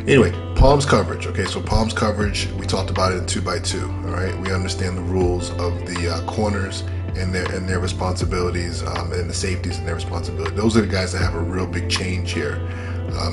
Anyway, palms coverage. Okay, so palms coverage, we talked about it in 2x2. All right, we understand the rules of the corners and their responsibilities, and the safeties and their responsibilities. Those are the guys that have a real big change here.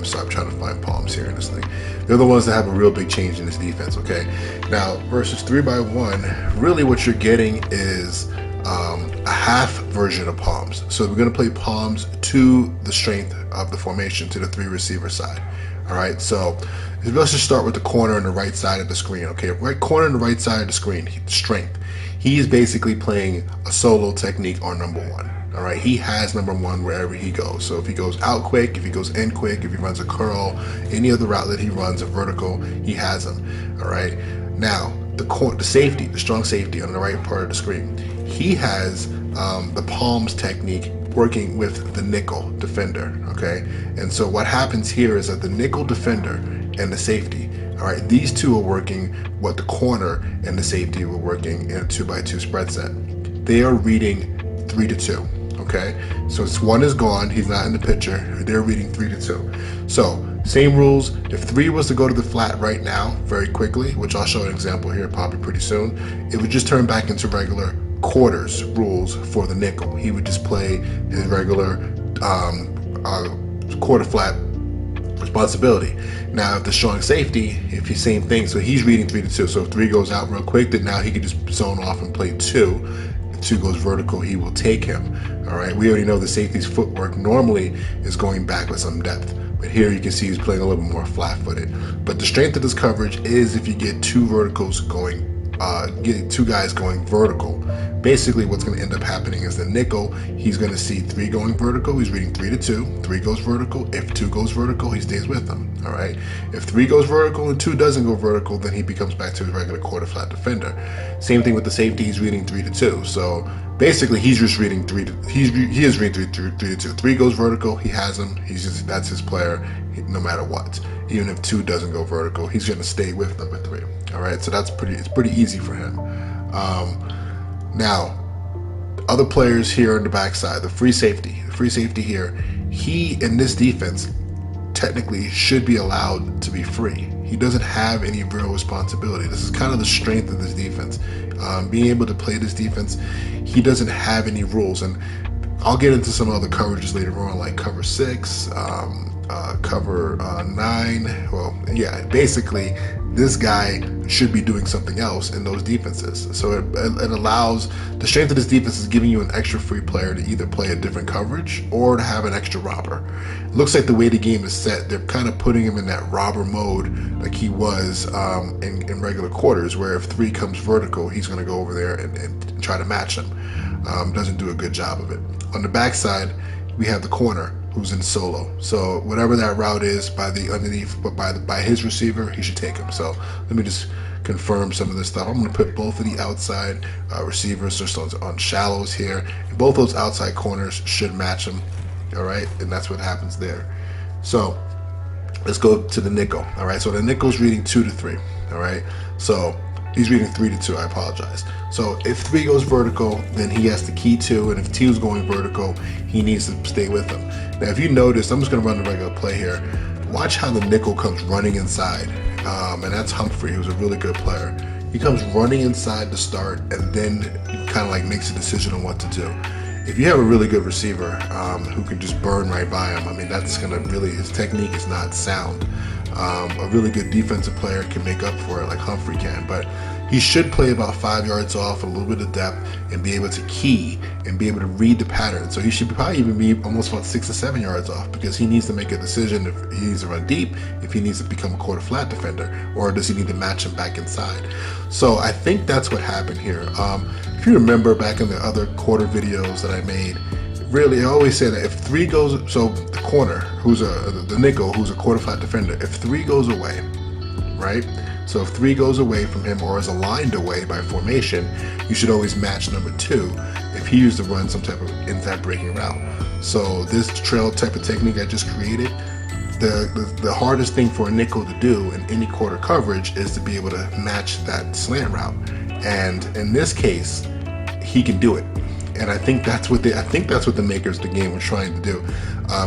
So I'm trying to find palms here in this thing. They're the ones that have a real big change in this defense. Okay, now versus 3x1, really what you're getting is a half version of palms. So we're going to play palms to the strength of the formation, to the 3 receiver side. All right, so let's just start with the corner on the right side of the screen. Okay, right corner on the right side of the screen, strength. He's basically playing a solo technique on number 1. All right, he has number 1 wherever he goes. So if he goes out quick, if he goes in quick, if he runs a curl, any other route that he runs, a vertical, he has him. All right, now the safety, the strong safety on the right part of the screen, he has the palms technique working with the nickel defender. Okay, and so what happens here is that the nickel defender and the safety, all right, these two are working what the corner and the safety were working in a 2x2 spread set. They are reading 3-2. Okay, so one is gone, he's not in the picture, they're reading 3-2. So same rules. If 3 was to go to the flat right now very quickly, which I'll show an example here probably pretty soon, it would just turn back into regular quarters rules for the nickel. He would just play his regular quarter flat responsibility. Now if the strong safety, if he's same thing, so he's reading 3-2. So if 3 goes out real quick, then now he can just zone off and play 2. If 2 goes vertical, he will take him. All right, we already know the safety's footwork normally is going back with some depth, but here you can see he's playing a little bit more flat-footed. But the strength of this coverage is if you get 2 verticals going, getting 2 guys going vertical. Basically what's going to end up happening is the nickel, he's going to see 3 going vertical, he's reading 3-2, 3 goes vertical. If 2 goes vertical, he stays with them. All right, if 3 goes vertical and 2 doesn't go vertical, then he becomes back to his regular quarter flat defender. Same thing with the safety, he's reading 3-2. So basically he's just reading he is reading 3-2. 3 goes vertical, he has him, that's his player no matter what. Even if 2 doesn't go vertical, he's going to stay with number 3. All right, so it's pretty easy for him. Now, other players here on the backside, the free safety here, he in this defense technically should be allowed to be free. He doesn't have any real responsibility. This is kind of the strength of this defense. Being able to play this defense, he doesn't have any rules. And I'll get into some other coverages later on, like cover 6, cover 9. Well, yeah, basically this guy should be doing something else in those defenses. So it allows, the strength of this defense is giving you an extra free player to either play a different coverage or to have an extra robber. It looks like the way the game is set, they're kind of putting him in that robber mode like he was in regular quarters, where if 3 comes vertical, he's going to go over there and try to match him. Doesn't do a good job of it. On the backside, we have the corner who's in solo. So whatever that route is by the underneath, but by his receiver, he should take him. So let me just confirm some of this stuff. I'm going to put both of the outside receivers just on shallows here. And both those outside corners should match him. All right, and that's what happens there. So let's go to the nickel. All right, so the nickel's reading 2-3. All right, so he's reading 3-2. I apologize. So if 3 goes vertical, then he has to key 2, and if 2 is going vertical, he needs to stay with him. Now, if you notice, I'm just going to run the regular play here. Watch how the nickel comes running inside, and that's Humphrey, who's a really good player. He comes running inside to start, and then kind of like makes a decision on what to do. If you have a really good receiver who can just burn right by him, I mean, that's going to really, his technique is not sound. A really good defensive player can make up for it like Humphrey can, but he should play about 5 yards off, a little bit of depth, and be able to key and be able to read the pattern. So he should probably even be almost about 6 or 7 yards off, because he needs to make a decision if he needs to run deep, if he needs to become a quarter flat defender, or does he need to match him back inside. So I think that's what happened here. If you remember back in the other quarter videos that I made, really, I always say that if 3 goes, so the corner, the nickel, who's a quarter flat defender, if 3 goes away, right? So if 3 goes away from him or is aligned away by formation, you should always match number 2 if he used to run some type of inside breaking route. So this trail type of technique I just created, the hardest thing for a nickel to do in any quarter coverage is to be able to match that slant route. And in this case, he can do it. And I think that's what the makers of the game were trying to do.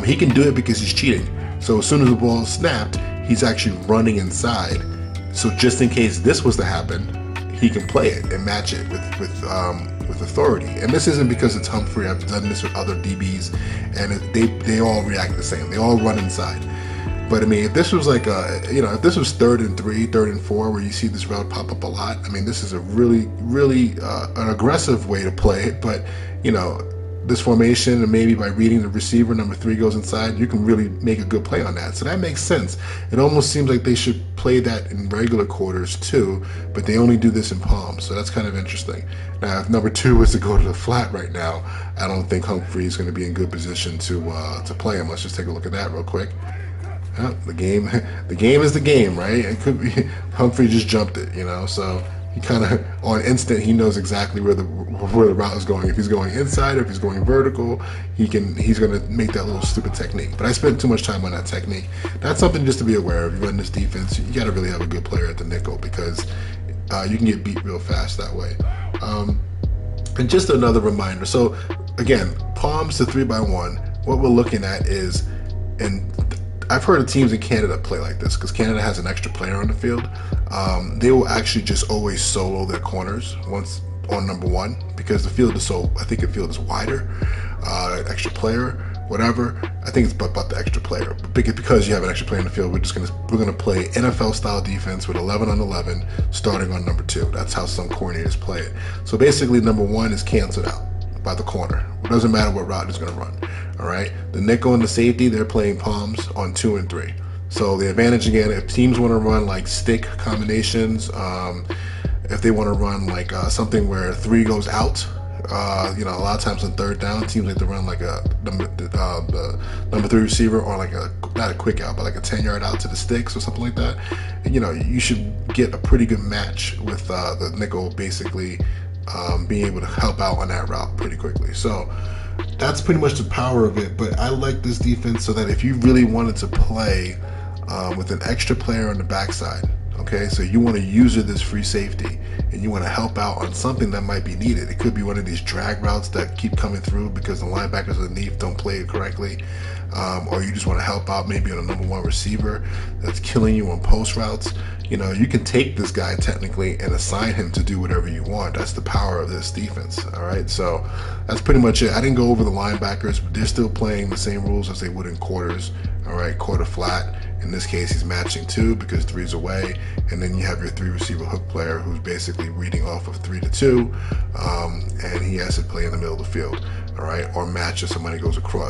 He can do it because he's cheating. So as soon as the ball is snapped, he's actually running inside. So just in case this was to happen, he can play it and match it with authority. And this isn't because it's Humphrey. I've done this with other DBs, and they all react the same. They all run inside. But I mean, if this was like if this was 3rd and 3, 3rd and 4, where you see this route pop up a lot, I mean, this is a really an aggressive way to play it. But this formation, and maybe by reading the receiver, number 3 goes inside, you can really make a good play on that. So that makes sense. It almost seems like they should play that in regular quarters too, but they only do this in palms. So that's kind of interesting. Now, if number 2 was to go to the flat right now, I don't think Humphrey is going to be in good position to play him. Let's just take a look at that real quick. The game is the game, right? It could be Humphrey just jumped it, so he kind of on instant he knows exactly where the route is going. If he's going inside or if he's going vertical, he's going to make that little stupid technique. But I spent too much time on that technique. That's something just to be aware of. You run this defense, you got to really have a good player at the nickel, because you can get beat real fast that way. And just another reminder. So again, palms to 3x1. What we're looking at is, and I've heard of teams in Canada play like this because Canada has an extra player on the field. They will actually just always solo their corners once on number 1, because the field is I think the field is wider. Extra player, whatever. I think it's about the extra player. Because you have an extra player in the field, we're gonna play NFL style defense with 11 on 11, starting on number 2. That's how some coordinators play it. So basically, number 1 is canceled out by the corner. It doesn't matter what route he's going to run. All right. The nickel and the safety, they're playing palms on 2 and 3. So the advantage, again, if teams want to run like stick combinations, if they want to run like something where 3 goes out, a lot of times on 3rd down, teams like to run like the number 3 receiver, or like not a quick out, but like a 10-yard out to the sticks or something like that. And, you should get a pretty good match with the nickel basically being able to help out on that route pretty quickly. So that's pretty much the power of it. But I like this defense so that if you really wanted to play with an extra player on the backside, okay, so you want to use it as free safety and you want to help out on something that might be needed. It could be one of these drag routes that keep coming through because the linebackers underneath don't play it correctly, or you just want to help out maybe on a number 1 receiver that's killing you on post routes. You can take this guy technically and assign him to do whatever you want. That's the power of this defense. All right, so that's pretty much it. I didn't go over the linebackers, but they're still playing the same rules as they would in quarters. All right, quarter flat. In this case, he's matching 2 because 3's away, and then you have your 3 receiver hook player who's basically reading off of 3 to 2, and he has to play in the middle of the field. All right, or match if somebody goes across.